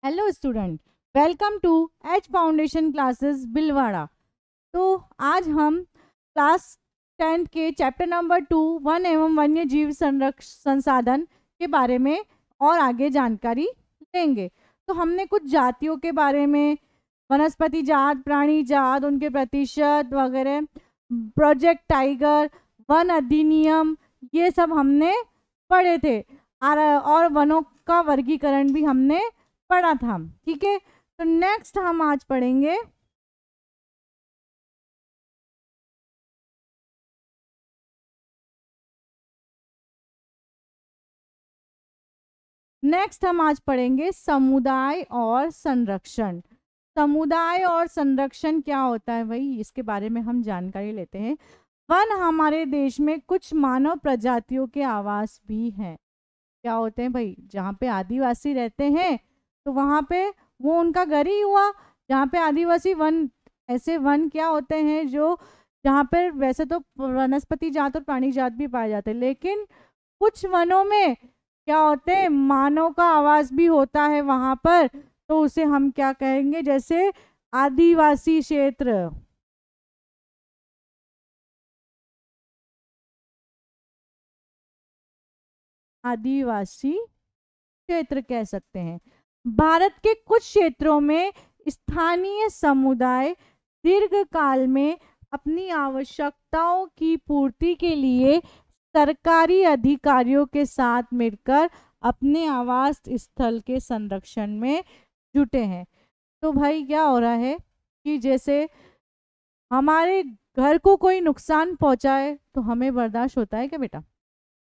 Hello student, welcome to H foundation classes बिलवाड़ा। तो आज हम क्लास 10th के चैप्टर नंबर 2 वन एवं वन्य जीव संसाधन के बारे में और आगे जानकारी लेंगे। तो हमने कुछ जातियों के बारे में, वनस्पति जात, प्राणी जात, उनके प्रतिशत वगैरह, प्रोजेक्ट टाइगर, वन अधिनियम, ये सब हमने पढ़े थे। और वनों का वर्गीकरण भी हमने पढ़ा था। ठीक है, तो नेक्स्ट हम आज पढ़ेंगे समुदाय और संरक्षण। समुदाय और संरक्षण क्या होता है भाई, इसके बारे में हम जानकारी लेते हैं। वन हमारे देश में कुछ मानव प्रजातियों के आवास भी हैं। क्या होते हैं भाई, जहाँ पे आदिवासी रहते हैं तो वहाँ पे वो उनका घर ही हुआ। जहाँ पे आदिवासी वन, ऐसे वन क्या होते हैं जो जहाँ पर वैसे तो वनस्पति जात और प्राणी जात भी पाए जाते हैं, लेकिन कुछ वनों में क्या होते हैं, मानव का आवास भी होता है वहां पर। तो उसे हम क्या कहेंगे, जैसे आदिवासी क्षेत्र। आदिवासी क्षेत्र कह सकते हैं। भारत के कुछ क्षेत्रों में स्थानीय समुदाय दीर्घकाल में अपनी आवश्यकताओं की पूर्ति के लिए सरकारी अधिकारियों के साथ मिलकर अपने आवास स्थल के संरक्षण में जुटे हैं। तो भाई क्या हो रहा है कि जैसे हमारे घर को कोई नुकसान पहुंचाए तो हमें बर्दाश्त होता है क्या बेटा?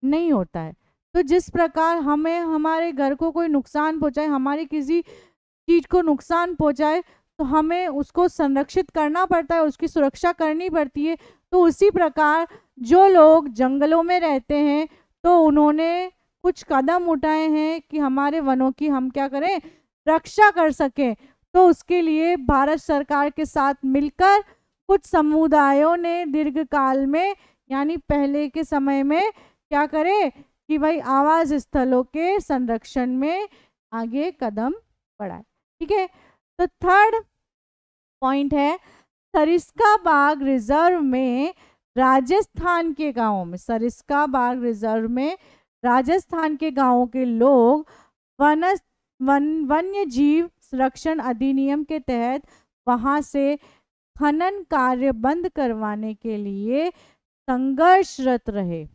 नहीं होता है। तो जिस प्रकार हमें हमारे घर को कोई नुकसान पहुंचाए, हमारी किसी चीज को नुकसान पहुंचाए, तो हमें उसको संरक्षित करना पड़ता है, उसकी सुरक्षा करनी पड़ती है। तो उसी प्रकार जो लोग जंगलों में रहते हैं तो उन्होंने कुछ कदम उठाए हैं कि हमारे वनों की हम क्या करें, रक्षा कर सकें। तो उसके लिए भारत सरकार के साथ मिलकर कुछ समुदायों ने दीर्घकाल में, यानी पहले के समय में क्या करे कि भाई आवास स्थलों के संरक्षण में आगे कदम बढ़ाए। ठीक है, तो थर्ड पॉइंट है सरिस्का बाग रिजर्व में राजस्थान के गांवों में, सरिस्का बाग रिजर्व में राजस्थान के गांवों के लोग वन्य जीव संरक्षण अधिनियम के तहत वहां से खनन कार्य बंद करवाने के लिए संघर्षरत रहे।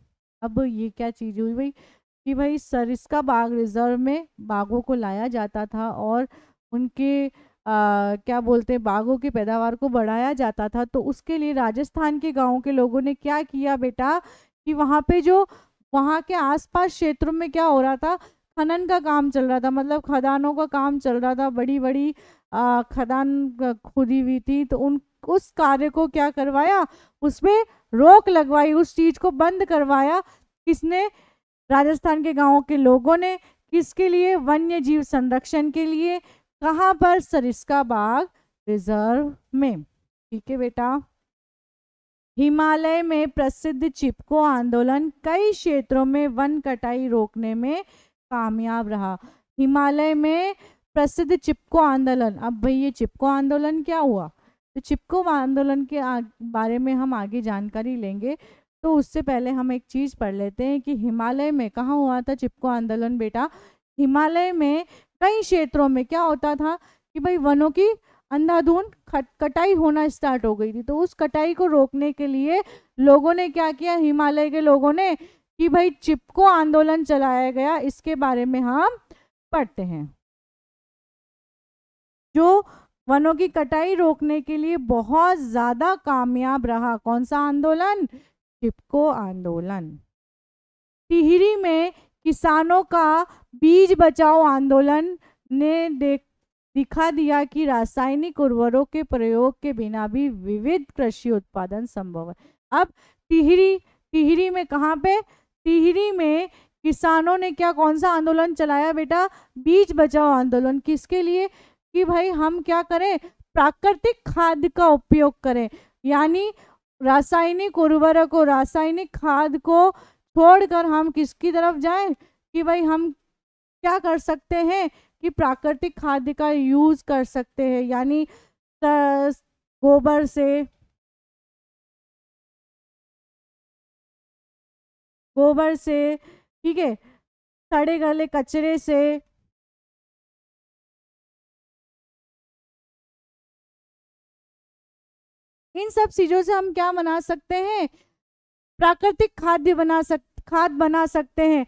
अब ये क्या चीज हुई भाई कि भाई सरिस्का बाग रिजर्व में बाघों को लाया जाता था और उनके क्या बोलते हैं, बाघों की पैदावार को बढ़ाया जाता था। तो उसके लिए राजस्थान के गांवों के लोगों ने क्या किया बेटा कि वहाँ पे जो वहाँ के आसपास क्षेत्रों में क्या हो रहा था, खनन का काम चल रहा था, मतलब खदानों का काम चल रहा था, बड़ी बड़ी खदान खुदी हुई थी। तो उस कार्य को क्या करवाया, उसमें रोक लगवाई, उस चीज को बंद करवाया। किसने? राजस्थान के गांवों के लोगों ने। किसके लिए? वन्य जीव संरक्षण के लिए। कहाँ पर? सरिस्का बाग रिजर्व में। ठीक है बेटा। हिमालय में प्रसिद्ध चिपको आंदोलन कई क्षेत्रों में वन कटाई रोकने में कामयाब रहा। हिमालय में प्रसिद्ध चिपको आंदोलन। अब भाई ये चिपको आंदोलन क्या हुआ, तो चिपको आंदोलन के बारे में हम आगे जानकारी लेंगे। तो उससे पहले हम एक चीज पढ़ लेते हैं कि हिमालय में कहाँ हुआ था चिपको आंदोलन बेटा। हिमालय में कई क्षेत्रों में क्या होता था कि भाई वनों की अंधाधुंध कटाई होना स्टार्ट हो गई थी। तो उस कटाई को रोकने के लिए लोगों ने क्या किया, हिमालय के लोगों ने, कि भाई चिपको आंदोलन चलाया गया। इसके बारे में हम पढ़ते हैं। जो वनों की कटाई रोकने के लिए बहुत ज्यादा कामयाब रहा। कौन सा आंदोलन? चिपको आंदोलन। टिहरी में किसानों का बीज बचाओ आंदोलन ने दिखा दिया कि रासायनिक उर्वरकों के प्रयोग के बिना भी विविध कृषि उत्पादन संभव है। अब टिहरी में कहाँ पे? टिहरी में किसानों ने क्या, कौन सा आंदोलन चलाया बेटा? बीज बचाओ आंदोलन। किसके लिए? कि भाई हम क्या करें, प्राकृतिक खाद का उपयोग करें, यानी रासायनिक उर्वरकों, रासायनिक खाद को छोड़कर हम किसकी तरफ जाएं कि भाई हम क्या कर सकते हैं कि प्राकृतिक खाद्य का यूज कर सकते हैं, यानी गोबर से, ठीक है, सड़े गले कचरे से, इन सब चीजों से हम क्या बना सकते हैं, प्राकृतिक खाद बना सकते हैं।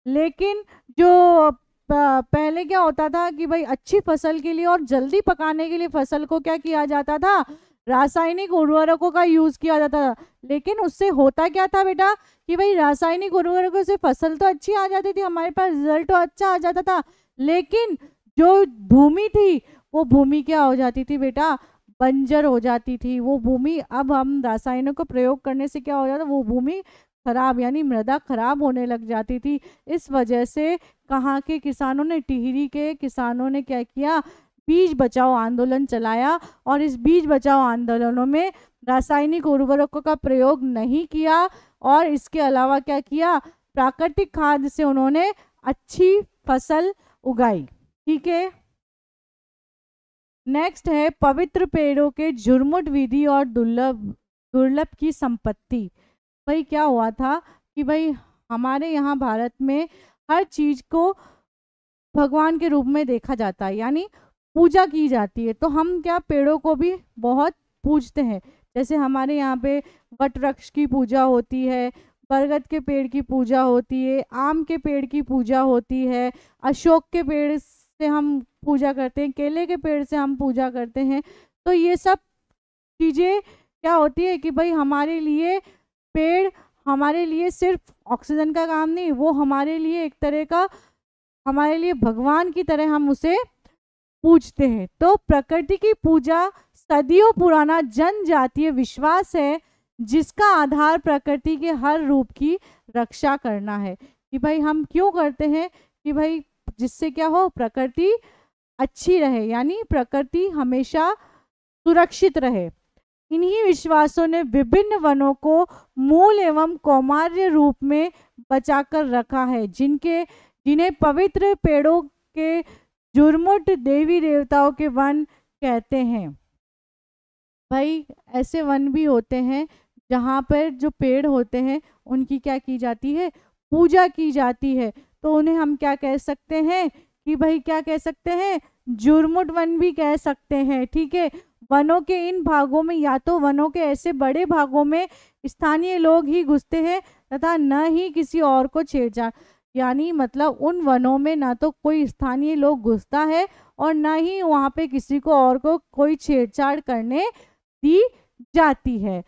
लेकिन जो पहले क्या होता था कि भाई अच्छी फसल के लिए और जल्दी पकाने के लिए फसल को क्या किया जाता था, रासायनिक उर्वरकों का यूज किया जाता था। लेकिन उससे होता क्या था बेटा कि भाई रासायनिक उर्वरकों से फसल तो अच्छी आ जाती थी, हमारे पास रिजल्ट तो अच्छा आ जाता था, लेकिन जो भूमि थी वो भूमि क्या हो जाती थी बेटा, बंजर हो जाती थी वो भूमि। अब हम रासायनिक को प्रयोग करने से क्या हो जाता, वो भूमि खराब, यानी मृदा खराब होने लग जाती थी। इस वजह से कहाँ के किसानों ने, टिहरी के किसानों ने क्या किया, बीज बचाओ आंदोलन चलाया, और इस बीज बचाओ आंदोलनों में रासायनिक उर्वरकों का प्रयोग नहीं किया, और इसके अलावा क्या किया, प्राकृतिक खाद से उन्होंने अच्छी फसल उगाई। ठीक है, नेक्स्ट है पवित्र पेड़ों के झुरमुट विधि और दुर्लभ की संपत्ति। भाई क्या हुआ था कि भाई हमारे यहाँ भारत में हर चीज को भगवान के रूप में देखा जाता है, यानी पूजा की जाती है। तो हम क्या पेड़ों को भी बहुत पूजते हैं। जैसे हमारे यहाँ पे वट वृक्ष की पूजा होती है, बरगद के पेड़ की पूजा होती है, आम के पेड़ की पूजा होती है, अशोक के पेड़ से हम पूजा करते हैं, केले के पेड़ से हम पूजा करते हैं। तो ये सब चीज़ें क्या होती है कि भाई हमारे लिए पेड़ हमारे लिए सिर्फ ऑक्सीजन का काम नहीं, वो हमारे लिए एक तरह का, हमारे लिए भगवान की तरह हम उसे पूजते हैं। तो प्रकृति की पूजा सदियों पुराना जनजातीय विश्वास है, जिसका आधार प्रकृति के हर रूप की रक्षा करना है। कि भाई हम क्यों करते हैं कि भाई जिससे क्या हो, प्रकृति अच्छी रहे, यानी प्रकृति हमेशा सुरक्षित रहे। इन्हीं विश्वासों ने विभिन्न वनों को मूल एवं कौमार्य रूप में बचाकर रखा है, जिन्हें पवित्र पेड़ों के झुरमुट देवी देवताओं के वन कहते हैं। भाई ऐसे वन भी होते हैं जहाँ पर जो पेड़ होते हैं उनकी क्या की जाती है, पूजा की जाती है। तो उन्हें हम क्या कह सकते हैं कि भाई क्या कह सकते हैं, झुरमुट वन भी कह सकते हैं। ठीक है, वनों के इन भागों में या तो वनों के ऐसे बड़े भागों में स्थानीय लोग ही घुसते हैं तथा न ही किसी और को छेड़छाड़, यानी मतलब उन वनों में ना तो कोई स्थानीय लोग घुसता है और न ही वहाँ पे किसी को और को कोई छेड़छाड़ करने दी जाती है।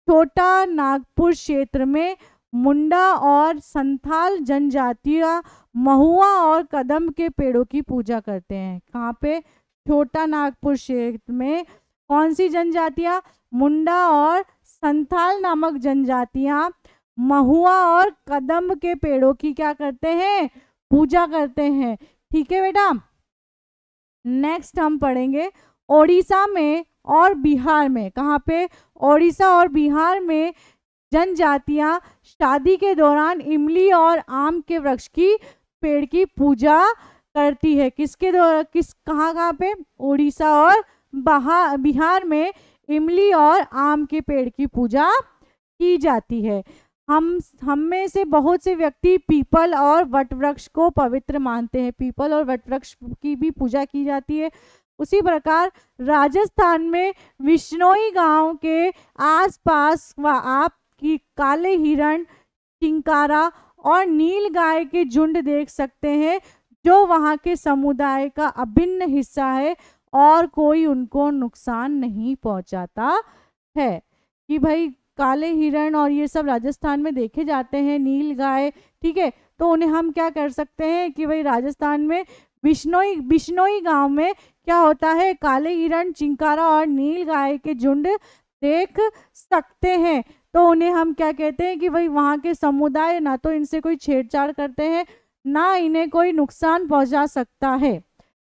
छोटा नागपुर क्षेत्र में मुंडा और संथाल जनजातियां महुआ और कदम के पेड़ों की पूजा करते हैं। कहाँ पे, छोटा नागपुर क्षेत्र में कौन सी जनजातियां, मुंडा और संथाल नामक जनजातियां महुआ और कदम के पेड़ों की क्या करते हैं, पूजा करते हैं। ठीक है बेटा, नेक्स्ट हम पढ़ेंगे ओडिशा में और बिहार में। कहाँ पे, ओडिशा और बिहार में जनजातियां शादी के दौरान इमली और आम के वृक्ष की पेड़ की पूजा करती है। किसके द्वारा, कहाँ पे, ओडिशा और बिहार में इमली और आम के पेड़ की पूजा की जाती है। हम में से बहुत से व्यक्ति पीपल और वट वृक्ष को पवित्र मानते हैं। पीपल और वट वृक्ष की भी पूजा की जाती है। उसी प्रकार राजस्थान में विश्नोई गांव के आसपास व आप की काले हिरण, चिंकारा और नील गाय के झुंड देख सकते हैं, जो वहां के समुदाय का अभिन्न हिस्सा है और कोई उनको नुकसान नहीं पहुंचाता है। कि भाई काले हिरण और ये सब राजस्थान में देखे जाते हैं, नील गाय, ठीक है। तो उन्हें हम क्या कर सकते हैं कि भाई राजस्थान में बिश्नोई गांव में क्या होता है, काले हिरण, चिंकारा और नील गाय के झुंड देख सकते हैं। तो उन्हें हम क्या कहते हैं कि भाई वहाँ के समुदाय ना तो इनसे कोई छेड़छाड़ करते हैं, ना इन्हें कोई नुकसान पहुंचा सकता है।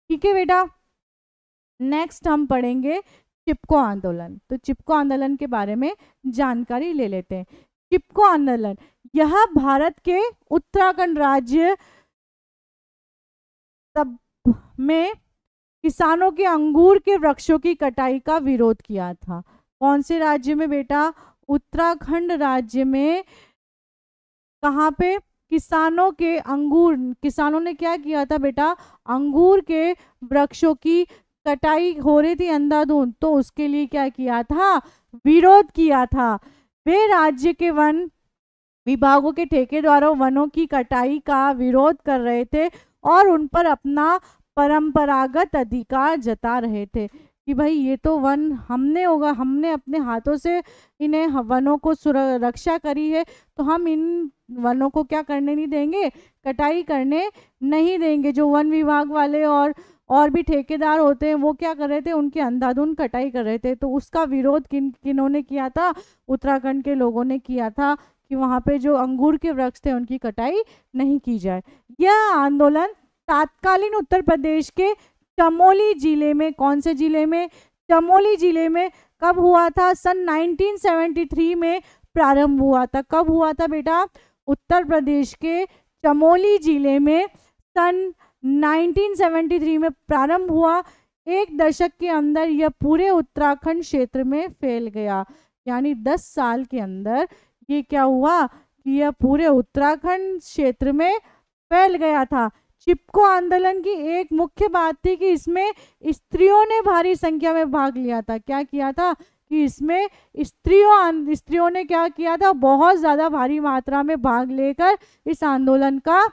ठीक है बेटा, नेक्स्ट हम पढ़ेंगे चिपको आंदोलन। तो चिपको आंदोलन के बारे में जानकारी ले लेते हैं। चिपको आंदोलन यह भारत के उत्तराखंड राज्य में किसानों के अंगूर के वृक्षों की कटाई का विरोध किया था। कौन से राज्य में बेटा? उत्तराखंड राज्य में। कहाँ पे? किसानों ने क्या किया था बेटा? अंगूर के वृक्षों की कटाई हो रही थी अंधाधुंध, तो उसके लिए क्या किया था? विरोध किया था। वे राज्य के वन विभागों के ठेकेदारों वनों की कटाई का विरोध कर रहे थे और उन पर अपना परंपरागत अधिकार जता रहे थे कि भाई ये तो वन हमने अपने हाथों से इन्हें वनों को रक्षा करी है, तो हम इन वनों को क्या करने नहीं देंगे? कटाई करने नहीं देंगे। जो वन विभाग वाले और भी ठेकेदार होते हैं वो क्या कर रहे थे? उनकी अंधाधुंध कटाई कर रहे थे। तो उसका विरोध किन्होंने किया था? उत्तराखंड के लोगों ने किया था कि वहाँ पे जो अंगूर के वृक्ष थे उनकी कटाई नहीं की जाए। यह आंदोलन तत्कालीन उत्तर प्रदेश के चमोली जिले में, कौन से जिले में? चमोली जिले में कब हुआ था? सन 1973 में प्रारंभ हुआ था। कब हुआ था बेटा? उत्तर प्रदेश के चमोली जिले में सन 1973 में प्रारंभ हुआ। एक दशक के अंदर यह पूरे उत्तराखंड क्षेत्र में फैल गया। यानी 10 साल के अंदर ये क्या हुआ कि यह पूरे उत्तराखंड क्षेत्र में फैल गया था। चिपको आंदोलन की एक मुख्य बात थी कि इसमें स्त्रियों ने भारी संख्या में भाग लिया था। क्या किया था? कि इसमें स्त्रियों ने क्या किया था? बहुत ज़्यादा भारी मात्रा में भाग लेकर इस आंदोलन का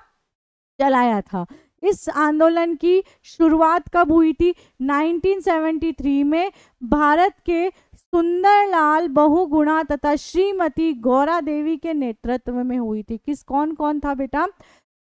चलाया था। इस आंदोलन की शुरुआत कब हुई थी? 1973 में भारत के सुंदरलाल बहुगुणा तथा श्रीमती गौरा देवी के नेतृत्व में हुई थी। कौन कौन था बेटा?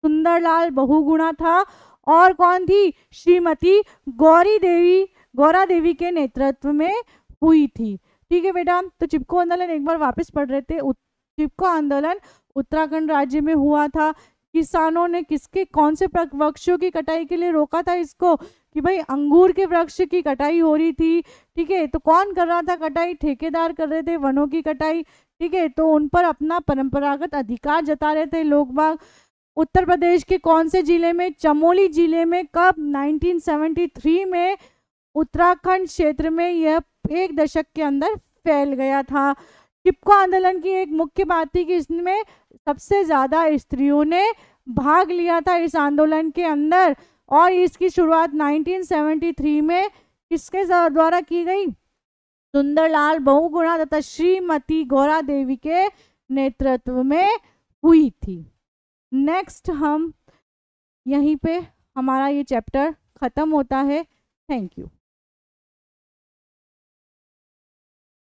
सुंदरलाल बहुगुणा था और कौन थी? श्रीमती गौरा देवी के नेतृत्व में हुई थी। ठीक है बेटा। तो चिपको आंदोलन एक बार वापस पढ़ रहे थे। चिपको आंदोलन उत्तराखंड राज्य में हुआ था। किसानों ने कौन से वृक्षों की कटाई के लिए रोका था इसको? कि भाई अंगूर के वृक्ष की कटाई हो रही थी। ठीक है। तो कौन कर रहा था कटाई? ठेकेदार कर रहे थे वनों की कटाई। ठीक है। तो उन पर अपना परंपरागत अधिकार जता रहे थे लोग बाग। उत्तर प्रदेश के कौन से जिले में? चमोली जिले में। कब? 1973 में उत्तराखंड क्षेत्र में यह एक दशक के अंदर फैल गया था। चिपको आंदोलन की एक मुख्य बात थी कि इसमें सबसे ज्यादा स्त्रियों ने भाग लिया था इस आंदोलन के अंदर, और इसकी शुरुआत 1973 में किसके द्वारा की गई? सुंदरलाल बहुगुणा तथा श्रीमती गौरा देवी के नेतृत्व में हुई थी। नेक्स्ट हम यहीं पे हमारा ये चैप्टर खत्म होता है। Thank you.